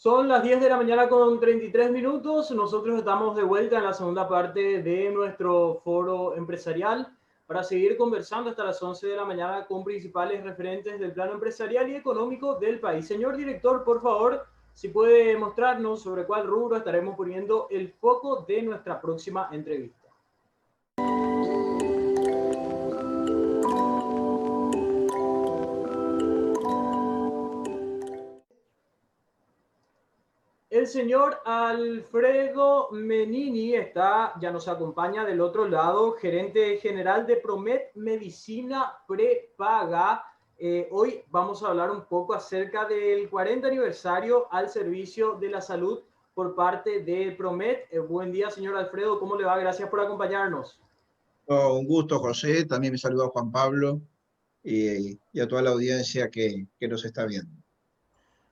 Son las 10 de la mañana con 33 minutos. Nosotros estamos de vuelta en la segunda parte de nuestro foro empresarial para seguir conversando hasta las 11 de la mañana con principales referentes del plano empresarial y económico del país. Señor director, por favor, si puede mostrarnos sobre cuál rubro estaremos poniendo el foco de nuestra próxima entrevista. El señor Alfredo Menini ya nos acompaña del otro lado, gerente general de Promet Medicina Prepaga. Hoy vamos a hablar un poco acerca del 40 aniversario al servicio de la salud por parte de Promet. Buen día, señor Alfredo, ¿cómo le va? Gracias por acompañarnos. Un gusto, José. También me saluda Juan Pablo y a toda la audiencia que nos está viendo.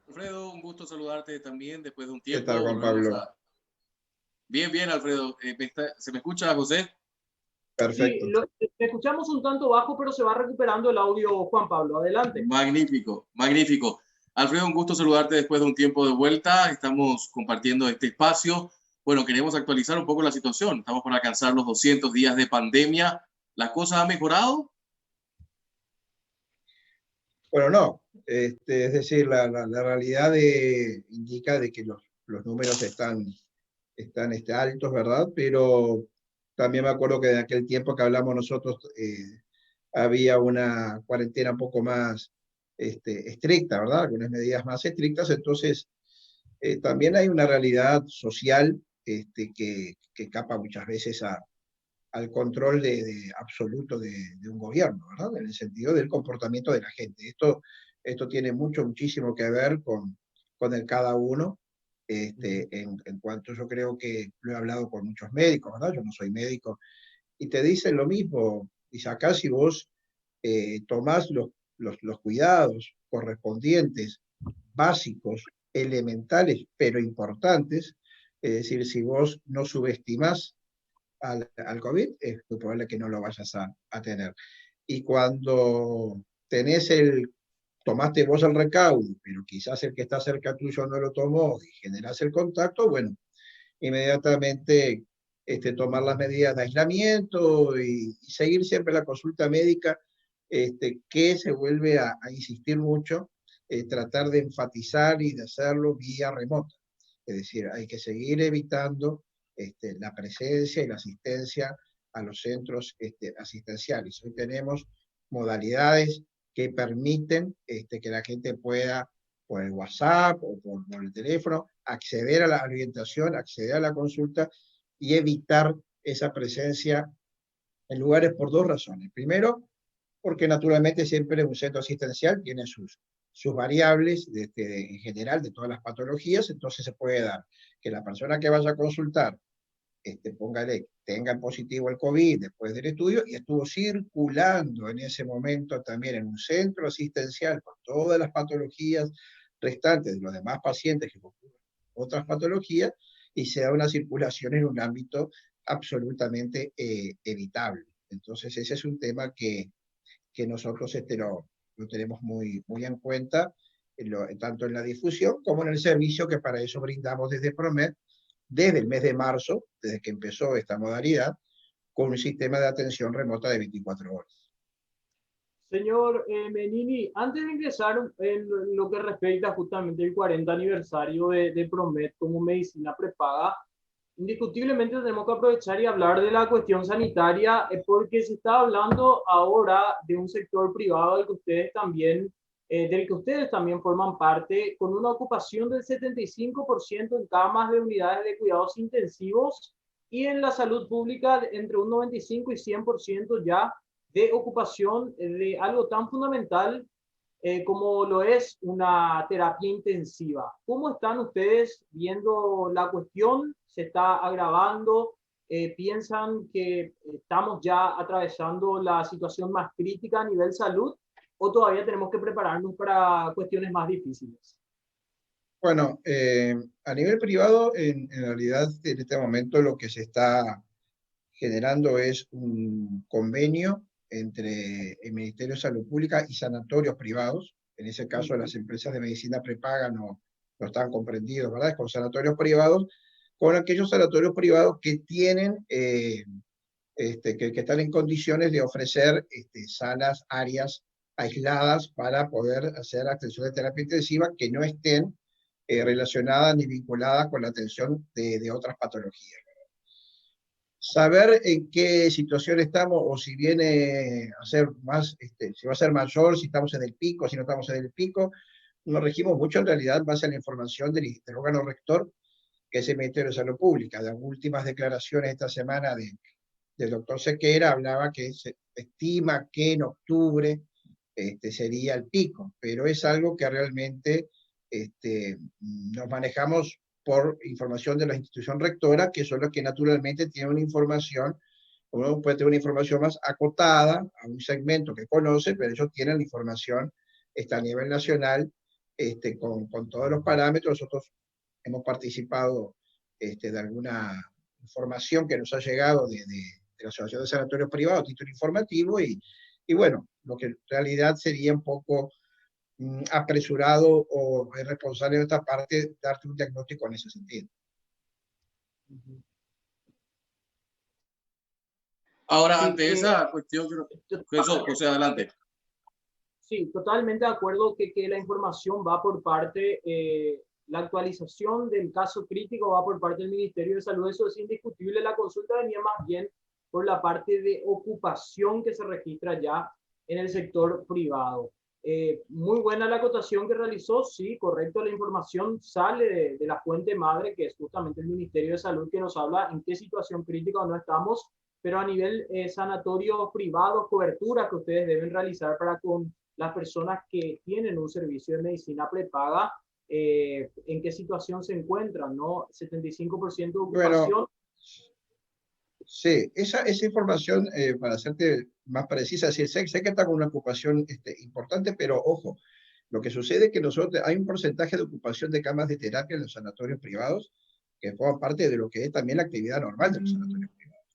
Alfredo, un gusto saludarte también después de un ¿Qué tiempo. tal, Juan Pablo? Bien, Alfredo. ¿Se me escucha, José? Perfecto. Sí, escuchamos un tanto bajo, pero se va recuperando el audio, Juan Pablo. Adelante. Magnífico, magnífico. Alfredo, un gusto saludarte después de un tiempo de vuelta. Estamos compartiendo este espacio. Bueno, queremos actualizar un poco la situación. Estamos por alcanzar los 200 días de pandemia. ¿La cosa ha mejorado? Bueno, no. Es decir, la realidad indica de que los números están altos, ¿verdad? Pero también me acuerdo que en aquel tiempo que hablamos nosotros había una cuarentena un poco más estricta, ¿verdad? Algunas medidas más estrictas. Entonces, también hay una realidad social que escapa muchas veces al control absoluto de un gobierno, ¿verdad? En el sentido del comportamiento de la gente. Esto tiene muchísimo que ver con el cada uno. En cuanto yo creo que lo he hablado con muchos médicos, ¿verdad? Yo no soy médico, y te dicen lo mismo. Dice, acá si vos tomás los cuidados correspondientes, básicos, elementales, pero importantes, es decir, si vos no subestimás al COVID, es muy probable que no lo vayas a tener. Y cuando tomaste vos el recaudo, pero quizás el que está cerca tuyo no lo tomó y generás el contacto, bueno, inmediatamente tomar las medidas de aislamiento y seguir siempre la consulta médica, que se vuelve a insistir mucho, tratar de enfatizar y de hacerlo vía remota. Es decir, hay que seguir evitando la presencia y la asistencia a los centros asistenciales. Hoy tenemos modalidades que permiten que la gente pueda, por el WhatsApp o por el teléfono, acceder a la orientación, acceder a la consulta y evitar esa presencia en lugares por dos razones. Primero, porque naturalmente siempre un centro asistencial tiene sus variables en general de todas las patologías. Entonces se puede dar que la persona que vaya a consultar póngale, tenga positivo el COVID después del estudio y estuvo circulando en ese momento también en un centro asistencial con todas las patologías restantes de los demás pacientes que ocurren otras patologías, y se da una circulación en un ámbito absolutamente evitable. Entonces ese es un tema que nosotros lo tenemos muy en cuenta, tanto en la difusión como en el servicio que para eso brindamos desde Promet, desde el mes de marzo, desde que empezó esta modalidad, con un sistema de atención remota de 24 horas. Señor Menini, antes de ingresar en lo que respecta justamente al 40 aniversario de Promet como medicina prepaga, indiscutiblemente tenemos que aprovechar y hablar de la cuestión sanitaria, porque se está hablando ahora de un sector privado del que ustedes también forman parte, con una ocupación del 75% en camas de unidades de cuidados intensivos, y en la salud pública entre un 95 y 100% ya de ocupación de algo tan fundamental como lo es una terapia intensiva. ¿Cómo están ustedes viendo la cuestión? ¿Se está agravando? ¿Piensan que estamos ya atravesando la situación más crítica a nivel salud, o todavía tenemos que prepararnos para cuestiones más difíciles? Bueno, a nivel privado, en realidad en este momento lo que se está generando es un convenio entre el Ministerio de Salud Pública y sanatorios privados. En ese caso, las empresas de medicina prepaga no están comprendidos, ¿verdad? Con sanatorios privados, con aquellos sanatorios privados que tienen, que están en condiciones de ofrecer salas, áreas aisladas para poder hacer atención de terapia intensiva que no estén relacionadas ni vinculadas con la atención de otras patologías. Saber en qué situación estamos o si viene a ser más, si va a ser mayor, si estamos en el pico, si no estamos en el pico, nos regimos mucho en realidad en base a la información del órgano rector, que es el Ministerio de Salud Pública. Las últimas declaraciones esta semana del doctor Sequera hablaba que se estima que en octubre sería el pico, pero es algo que realmente nos manejamos por información de la institución rectora, que son los que naturalmente tienen una información, uno puede tener una información más acotada a un segmento que conoce, pero ellos tienen la información a nivel nacional, con todos los parámetros. Nosotros hemos participado de alguna información que nos ha llegado de la Asociación de Sanatorios Privados, título informativo, y bueno, lo que en realidad sería un poco apresurado o irresponsable de esta parte darte un diagnóstico en ese sentido. Ahora, ante esa cuestión, José, adelante. Sí, totalmente de acuerdo que la información va por parte, la actualización del caso crítico va por parte del Ministerio de Salud, eso es indiscutible. La consulta venía más bien por la parte de ocupación que se registra ya en el sector privado. Muy buena la acotación que realizó, sí, correcto, la información sale de la fuente madre, que es justamente el Ministerio de Salud, que nos habla en qué situación crítica no estamos, pero a nivel sanatorio privado, cobertura que ustedes deben realizar para con las personas que tienen un servicio de medicina prepaga, en qué situación se encuentran, ¿no? 75% de ocupación. Bueno, sí, esa información, para hacerte más precisa, sí, sé que está con una ocupación importante, pero ojo, lo que sucede es que nosotros hay un porcentaje de ocupación de camas de terapia en los sanatorios privados que forman parte de lo que es también la actividad normal de los sanatorios privados.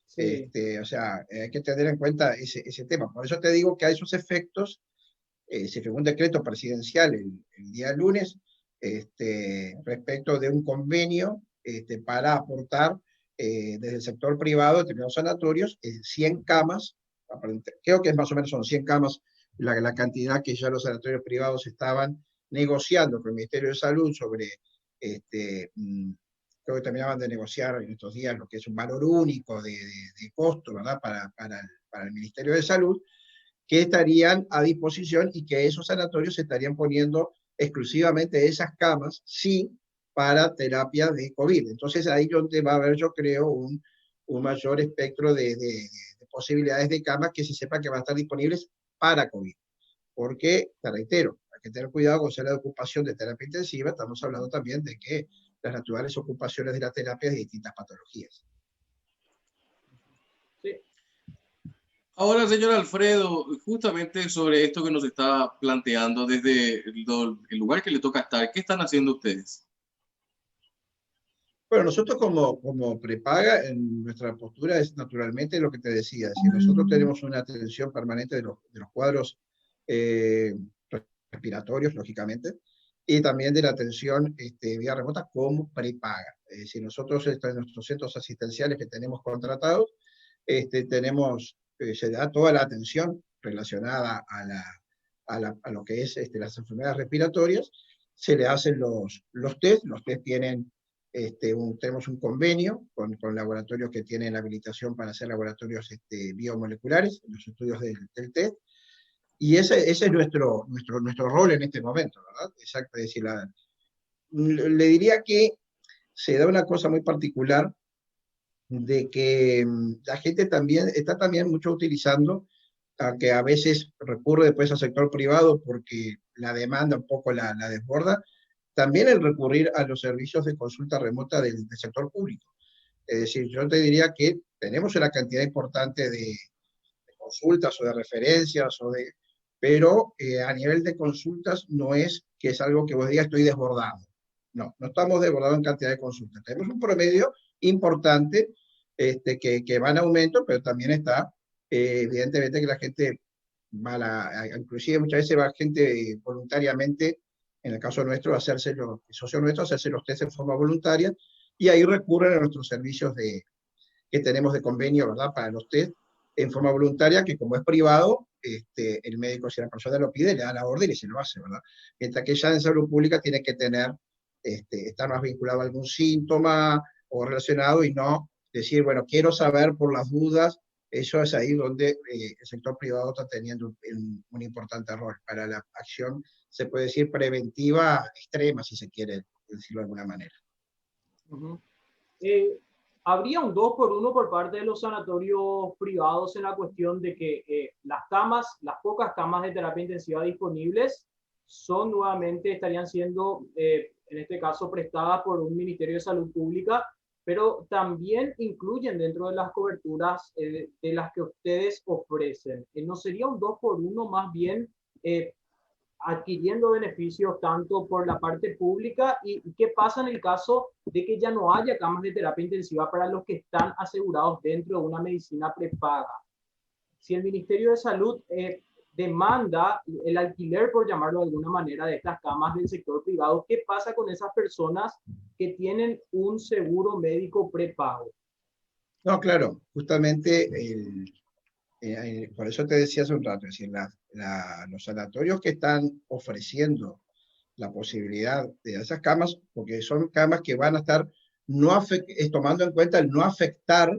Sí. O sea, hay que tener en cuenta ese tema. Por eso te digo que a esos efectos se firmó un decreto presidencial el día lunes respecto de un convenio para aportar desde el sector privado, determinados sanatorios, 100 camas, creo que es más o menos son 100 camas la cantidad que ya los sanatorios privados estaban negociando con el Ministerio de Salud sobre, creo que terminaban de negociar en estos días lo que es un valor único de costo, ¿verdad?, para el Ministerio de Salud, que estarían a disposición y que esos sanatorios se estarían poniendo exclusivamente esas camas, sí, para terapia de COVID. Entonces ahí donde va a haber, yo creo, un mayor espectro de posibilidades de camas que se sepa que van a estar disponibles para COVID. Porque, te reitero, hay que tener cuidado con la ocupación de terapia intensiva, estamos hablando también de que las naturales ocupaciones de la terapia de distintas patologías. Ahora, señor Alfredo, justamente sobre esto que nos está planteando desde el lugar que le toca estar, ¿qué están haciendo ustedes? Bueno, nosotros como prepaga, en nuestra postura es naturalmente lo que te decía, es decir, nosotros tenemos una atención permanente de los cuadros respiratorios, lógicamente, y también de la atención vía remota como prepaga. Es decir, nosotros en nuestros centros asistenciales que tenemos contratados, tenemos, se da toda la atención relacionada a lo que es las enfermedades respiratorias, se le hacen los test tienen, tenemos un convenio con laboratorios que tienen la habilitación para hacer laboratorios biomoleculares, los estudios del test, y ese es nuestro rol en este momento, ¿verdad? Exacto, es decir, le diría que se da una cosa muy particular, de que la gente también está mucho utilizando, aunque a veces recurre después al sector privado porque la demanda un poco la desborda, también el recurrir a los servicios de consulta remota del sector público. Es decir, yo te diría que tenemos una cantidad importante de consultas o de referencias, pero a nivel de consultas no es que es algo que vos digas estoy desbordado. No estamos desbordados en cantidad de consultas. Tenemos un promedio importante que va en aumento, pero también está evidentemente que la gente inclusive muchas veces va gente voluntariamente en el caso nuestro, el socio nuestro, hacerse los test en forma voluntaria, y ahí recurren a nuestros servicios que tenemos de convenio, ¿verdad?, para los test en forma voluntaria, que como es privado, el médico, si la persona lo pide, le da la orden y se lo hace, ¿verdad? Mientras que ya en salud pública tiene que tener, estar más vinculado a algún síntoma o relacionado, y no decir, bueno, quiero saber por las dudas. Eso es ahí donde el sector privado está teniendo un importante rol para la acción, se puede decir, preventiva extrema, si se quiere decirlo de alguna manera. Uh-huh. ¿Habría un 2 por 1 por parte de los sanatorios privados en la cuestión de que las pocas camas de terapia intensiva disponibles estarían siendo, en este caso, prestadas por un Ministerio de Salud Pública, pero también incluyen dentro de las coberturas de las que ustedes ofrecen? ¿No sería un 2 por 1 más bien adquiriendo beneficios tanto por la parte pública? ¿Y qué pasa en el caso de que ya no haya camas de terapia intensiva para los que están asegurados dentro de una medicina prepaga? Si el Ministerio de Salud demanda el alquiler, por llamarlo de alguna manera, de estas camas del sector privado, ¿qué pasa con esas personas que tienen un seguro médico prepago? No, claro, justamente por eso te decía hace un rato, es decir, los sanatorios que están ofreciendo la posibilidad de esas camas, porque son camas que van a estar tomando en cuenta el no afectar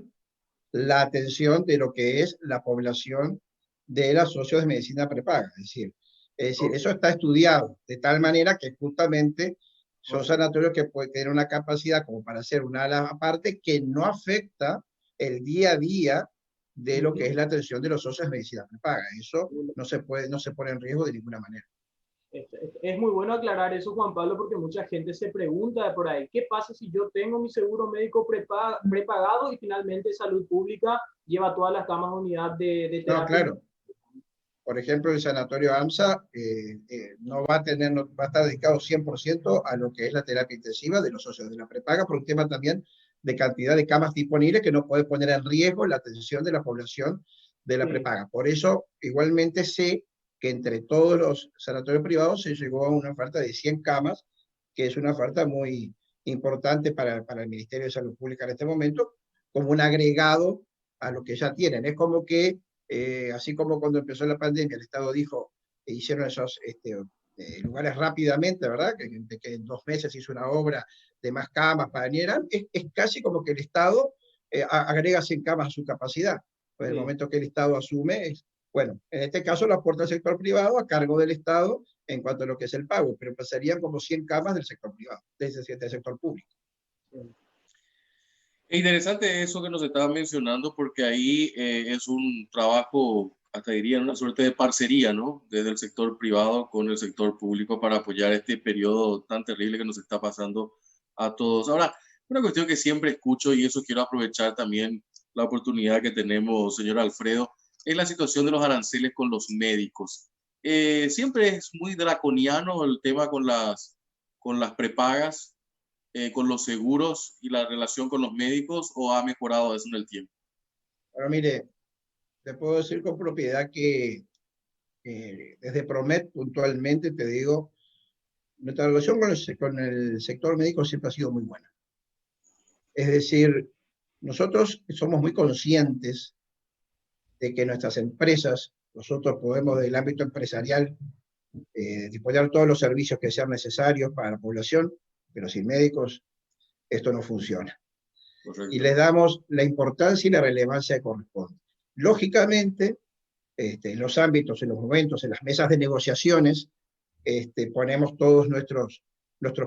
la atención de lo que es la población de los socios de medicina prepaga. Es decir, eso está estudiado de tal manera que justamente son sanatorios que pueden tener una capacidad como para hacer una ala aparte que no afecta el día a día de lo que es la atención de los socios de medicina prepaga. Eso no se pone en riesgo de ninguna manera. Es muy bueno aclarar eso, Juan Pablo, porque mucha gente se pregunta de por ahí, ¿qué pasa si yo tengo mi seguro médico prepagado y finalmente Salud Pública lleva todas las camas de unidad de terapia? No, claro. Por ejemplo, el sanatorio AMSA no va a estar dedicado 100% a lo que es la terapia intensiva de los socios de la prepaga, por un tema también de cantidad de camas disponibles que no puede poner en riesgo la atención de la población de la prepaga. Por eso, igualmente sé que entre todos los sanatorios privados se llegó a una oferta de 100 camas, que es una oferta muy importante para el Ministerio de Salud Pública en este momento, como un agregado a lo que ya tienen. Es como que, así como cuando empezó la pandemia, el Estado dijo, hicieron esos lugares rápidamente, ¿verdad? Que en 2 meses hizo una obra de más camas para Nieran, es casi como que el Estado agrega 100 camas a su capacidad. Pues el momento que el Estado asume, bueno, en este caso la aporta el sector privado a cargo del Estado en cuanto a lo que es el pago, pero pasarían como 100 camas del sector privado, del sector público. Es interesante eso que nos estaban mencionando, porque ahí es un trabajo, hasta diría, una suerte de parcería, ¿no? Desde el sector privado con el sector público para apoyar este periodo tan terrible que nos está pasando a todos. Ahora, una cuestión que siempre escucho, y eso quiero aprovechar también la oportunidad que tenemos, señor Alfredo, es la situación de los aranceles con los médicos. Siempre es muy draconiano el tema con las prepagas, con los seguros y la relación con los médicos, ¿o ha mejorado eso en el tiempo? Ahora, mire, te puedo decir con propiedad que desde Promet puntualmente te digo, nuestra relación con el sector médico siempre ha sido muy buena. Es decir, nosotros somos muy conscientes de que nuestras empresas, nosotros podemos del ámbito empresarial disponer todos los servicios que sean necesarios para la población, pero sin médicos esto no funciona. Correcto. Y les damos la importancia y la relevancia que corresponde. Lógicamente, en los ámbitos, en los momentos, en las mesas de negociaciones, ponemos todos nuestros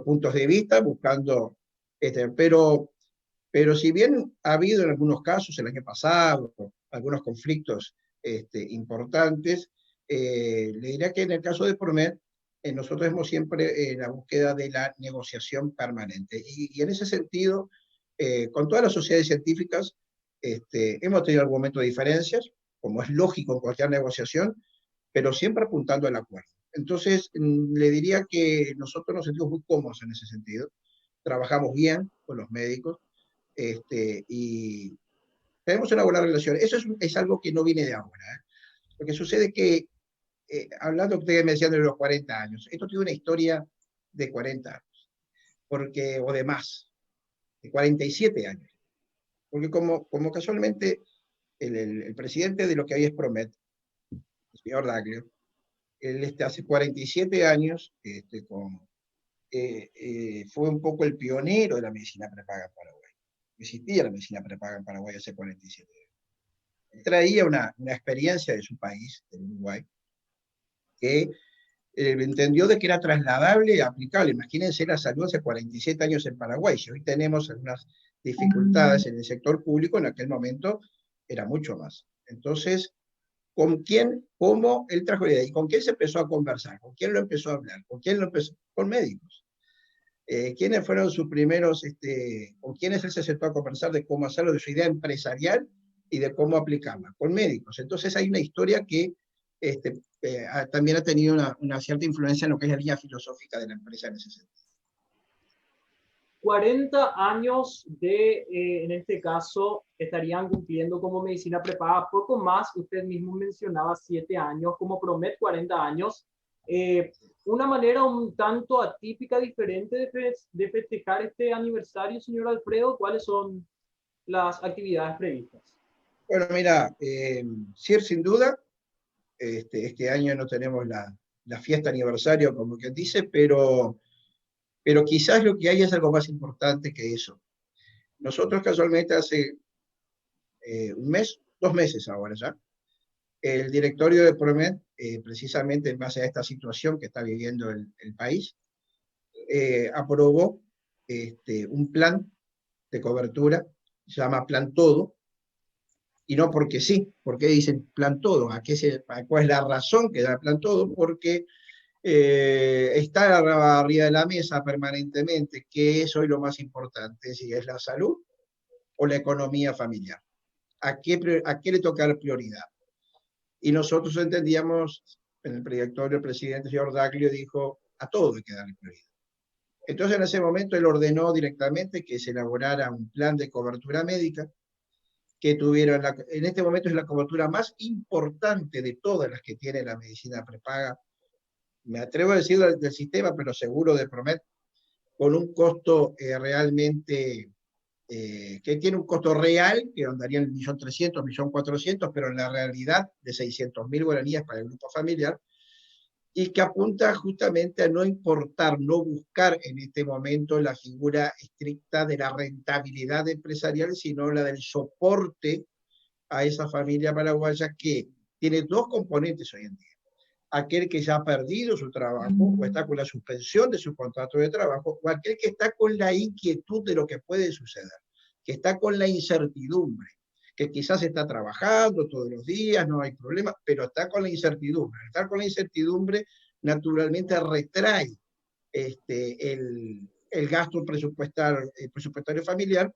puntos de vista buscando, pero si bien ha habido en algunos casos el año pasado algunos conflictos importantes, le diría que en el caso de Promet, nosotros hemos siempre en la búsqueda de la negociación permanente. Y en ese sentido, con todas las sociedades científicas, hemos tenido algún momento de diferencias, como es lógico en cualquier negociación, pero siempre apuntando al acuerdo. Entonces, le diría que nosotros nos sentimos muy cómodos en ese sentido. Trabajamos bien con los médicos y tenemos una buena relación. Eso es algo que no viene de ahora. Lo que sucede es que, hablando, ustedes me decían de los 40 años, esto tiene una historia de 40 años, o de más, de 47 años. Porque como casualmente el presidente de lo que hay es Promet, el señor Daglio, él hace 47 años fue un poco el pionero de la medicina prepaga en Paraguay. Existía la medicina prepaga en Paraguay hace 47 años. Él traía una experiencia de su país, del Uruguay, que entendió de que era trasladable y aplicable. Imagínense la salud hace 47 años en Paraguay. Si hoy tenemos algunas dificultades en el sector público, en aquel momento era mucho más. Entonces, ¿con quién, cómo él trajo la idea? ¿Y con quién se empezó a conversar? ¿Con quién lo empezó a hablar? ¿Con quién lo empezó? Con médicos. ¿Quiénes fueron sus primeros, con quiénes él se sentó a conversar de cómo hacerlo, de su idea empresarial y de cómo aplicarla? Con médicos. Entonces hay una historia que también ha tenido una cierta influencia en lo que es la línea filosófica de la empresa en ese sentido. 40 años en este caso, estarían cumpliendo como medicina prepaga, poco más, usted mismo mencionaba 7 años, como Promet 40 años. Una manera un tanto atípica, diferente de festejar este aniversario, señor Alfredo, ¿cuáles son las actividades previstas? Bueno, mira, sí, sin duda, este año no tenemos la fiesta aniversario, como quien dice, pero quizás lo que hay es algo más importante que eso. Nosotros casualmente hace un mes, 2 meses ahora ya, el directorio de Promet, precisamente en base a esta situación que está viviendo el país, aprobó un plan de cobertura, se llama Plan Todo, y no porque sí, porque dicen Plan Todo, ¿cuál es la razón que da Plan Todo? Porque está arriba de la mesa permanentemente, que es hoy lo más importante, si es la salud o la economía familiar. ¿A qué le toca la prioridad? Y nosotros entendíamos, en el directorio, el presidente señor Daglio dijo, a todo hay que darle prioridad. Entonces en ese momento él ordenó directamente que se elaborara un plan de cobertura médica que tuviera, en este momento es la cobertura más importante de todas las que tiene la medicina prepaga, me atrevo a decir del sistema, pero seguro de Promet, con un costo realmente, que tiene un costo real, que andaría en 1.300.000, 1.400.000, pero en la realidad de 600.000 guaraníes para el grupo familiar, y que apunta justamente a no importar, no buscar en este momento la figura estricta de la rentabilidad empresarial, sino la del soporte a esa familia paraguaya que tiene 2 componentes hoy en día. Aquel que ya ha perdido su trabajo o está con la suspensión de su contrato de trabajo, o aquel que está con la inquietud de lo que puede suceder, que está con la incertidumbre, que quizás está trabajando todos los días, no hay problema, pero está con la incertidumbre. Estar con la incertidumbre naturalmente retrae el gasto presupuestario familiar,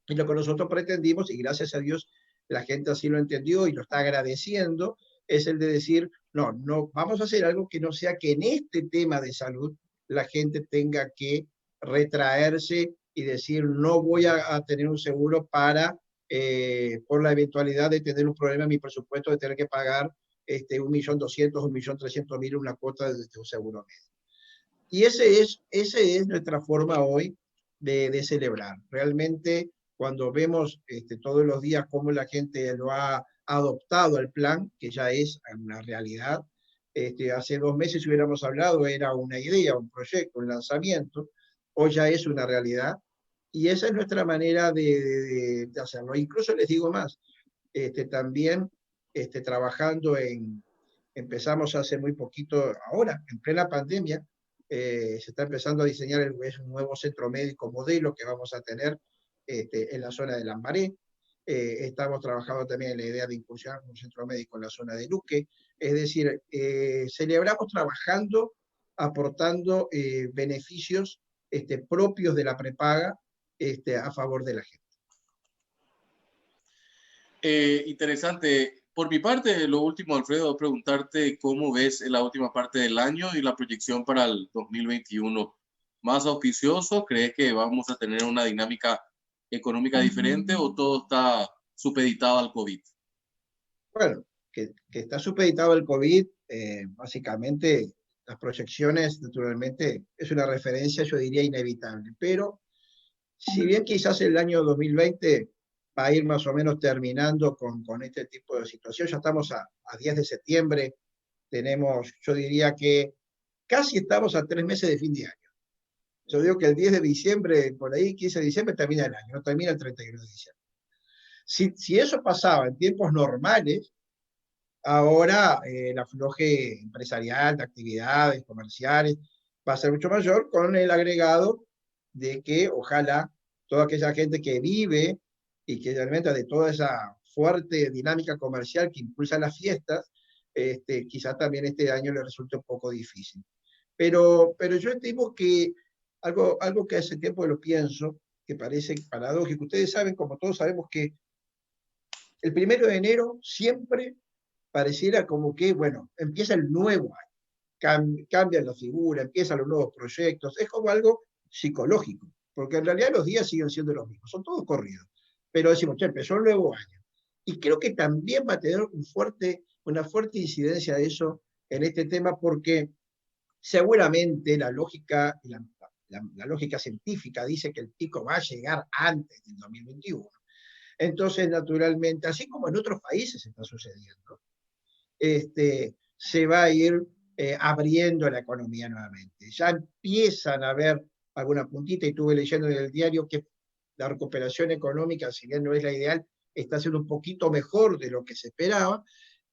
y lo que nosotros pretendimos, y gracias a Dios la gente así lo entendió y lo está agradeciendo, es el de decir, no, vamos a hacer algo que no sea que en este tema de salud la gente tenga que retraerse y decir, no voy a tener un seguro por la eventualidad de tener un problema en mi presupuesto, de tener que pagar 1.200.000, 1.300.000 una cuota de un seguro médico. Y esa es nuestra forma hoy de celebrar. Realmente, cuando vemos todos los días cómo la gente lo ha adoptado al plan, que ya es una realidad, hace 2 meses si hubiéramos hablado era una idea, un proyecto, un lanzamiento, hoy ya es una realidad, y esa es nuestra manera de hacerlo. Incluso les digo más, también trabajando empezamos hace muy poquito, ahora, en plena pandemia, se está empezando a diseñar un nuevo centro médico modelo que vamos a tener en la zona de Lambaré. Estamos trabajando también en la idea de incursionar un centro médico en la zona de Luque. Es decir, celebramos trabajando, aportando beneficios propios de la prepaga a favor de la gente. Interesante. Por mi parte, lo último, Alfredo, preguntarte cómo ves la última parte del año y la proyección para el 2021. ¿Más auspicioso? ¿Crees que vamos a tener una dinámica económica diferente o todo está supeditado al COVID? Bueno, que está supeditado al COVID, básicamente las proyecciones, naturalmente, es una referencia, yo diría, inevitable. Pero, si bien quizás el año 2020 va a ir más o menos terminando con este tipo de situación, ya estamos a 10 de septiembre, tenemos, yo diría que casi estamos a 3 meses de fin de año. Yo digo que el 10 de diciembre, por ahí, 15 de diciembre, termina el año, no termina el 31 de diciembre. Si eso pasaba en tiempos normales, ahora el afloje empresarial, de actividades comerciales, va a ser mucho mayor, con el agregado de que ojalá toda aquella gente que vive y que se alimenta de toda esa fuerte dinámica comercial que impulsa las fiestas, quizás también este año le resulte un poco difícil. Pero yo estimo que algo que hace tiempo lo pienso, que parece paradójico, ustedes saben, como todos sabemos, que el 1 de enero siempre pareciera como que, bueno, empieza el nuevo año, cambian la figura, empiezan los nuevos proyectos, es como algo psicológico, porque en realidad los días siguen siendo los mismos, son todos corridos, pero decimos, che, empezó el nuevo año. Y creo que también va a tener una fuerte incidencia de eso en este tema, porque seguramente la lógica científica dice que el pico va a llegar antes del 2021. Entonces, naturalmente, así como en otros países está sucediendo, se va a ir abriendo la economía nuevamente. Ya empiezan a haber alguna puntita, y estuve leyendo en el diario que la recuperación económica, si bien no es la ideal, está siendo un poquito mejor de lo que se esperaba.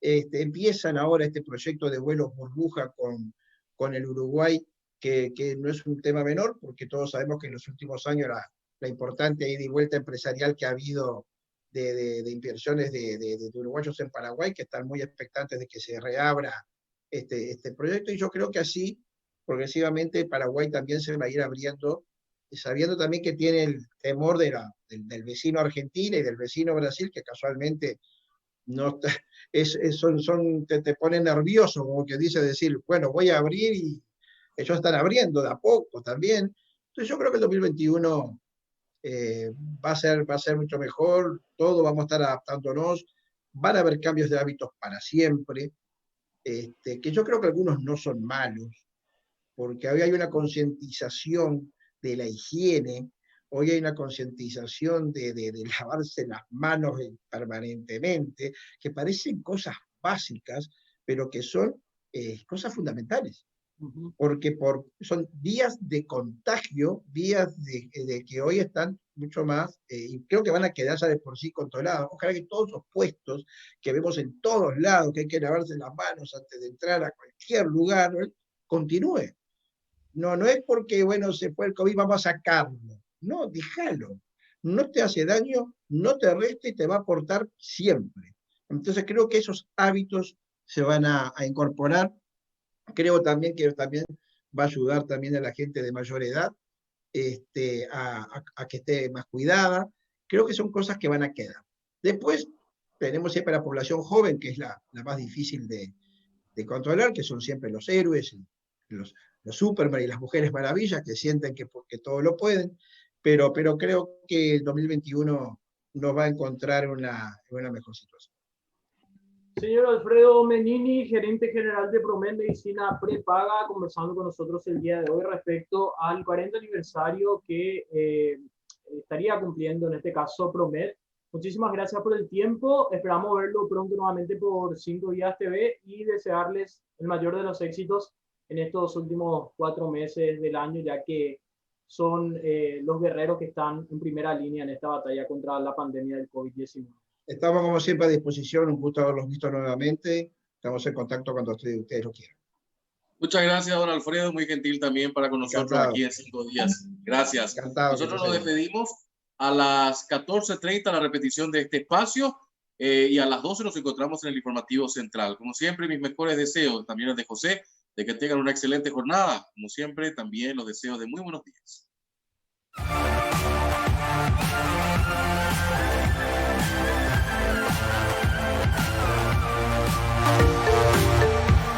Empiezan ahora este proyecto de vuelos burbuja con el Uruguay, que no es un tema menor, porque todos sabemos que en los últimos años la importante ida y vuelta empresarial que ha habido de inversiones de uruguayos en Paraguay, que están muy expectantes de que se reabra este proyecto, y yo creo que así, progresivamente, Paraguay también se va a ir abriendo, sabiendo también que tiene el temor del vecino Argentina y del vecino Brasil, que casualmente no te ponen nervioso, como que dice decir, bueno, voy a abrir, y ellos están abriendo de a poco también. Entonces yo creo que el 2021 va a ser mucho mejor, todos vamos a estar adaptándonos, van a haber cambios de hábitos para siempre, que yo creo que algunos no son malos, porque hoy hay una concientización de la higiene, hoy hay una concientización de lavarse las manos permanentemente, que parecen cosas básicas, pero que son cosas fundamentales. Porque son días de contagio, días de que hoy están mucho más, y creo que van a quedar ya de por sí controlados. Ojalá que todos esos puestos que vemos en todos lados, que hay que lavarse las manos antes de entrar a cualquier lugar, ¿no?, continúe. No es porque, bueno, se fue el COVID, vamos a sacarlo. No, déjalo. No te hace daño, no te resta y te va a aportar siempre. Entonces creo que esos hábitos se van a incorporar. Creo también que va a ayudar también a la gente de mayor edad a que esté más cuidada. Creo que son cosas que van a quedar. Después tenemos siempre la población joven, que es la más difícil de controlar, que son siempre los héroes, los Superman y las mujeres maravillas, que sienten que todo lo pueden, pero creo que el 2021 nos va a encontrar una mejor situación. Señor Alfredo Menini, gerente general de Promed Medicina Prepaga, conversando con nosotros el día de hoy respecto al 40 aniversario que estaría cumpliendo, en este caso, Promed. Muchísimas gracias por el tiempo. Esperamos verlo pronto nuevamente por 5 Días TV y desearles el mayor de los éxitos en estos últimos 4 meses del año, ya que son los guerreros que están en primera línea en esta batalla contra la pandemia del COVID-19. Estamos como siempre a disposición, un gusto haberlos visto nuevamente. Estamos en contacto cuando ustedes lo quieran. Muchas gracias, don Alfredo, muy gentil también para con nosotros. Encantado. Aquí en 5 Días. Gracias. Encantado. Nosotros nos despedimos a las 14:30, la repetición de este espacio, y a las 12 nos encontramos en el informativo central. Como siempre, mis mejores deseos, también los de José, de que tengan una excelente jornada. Como siempre, también los deseos de muy buenos días.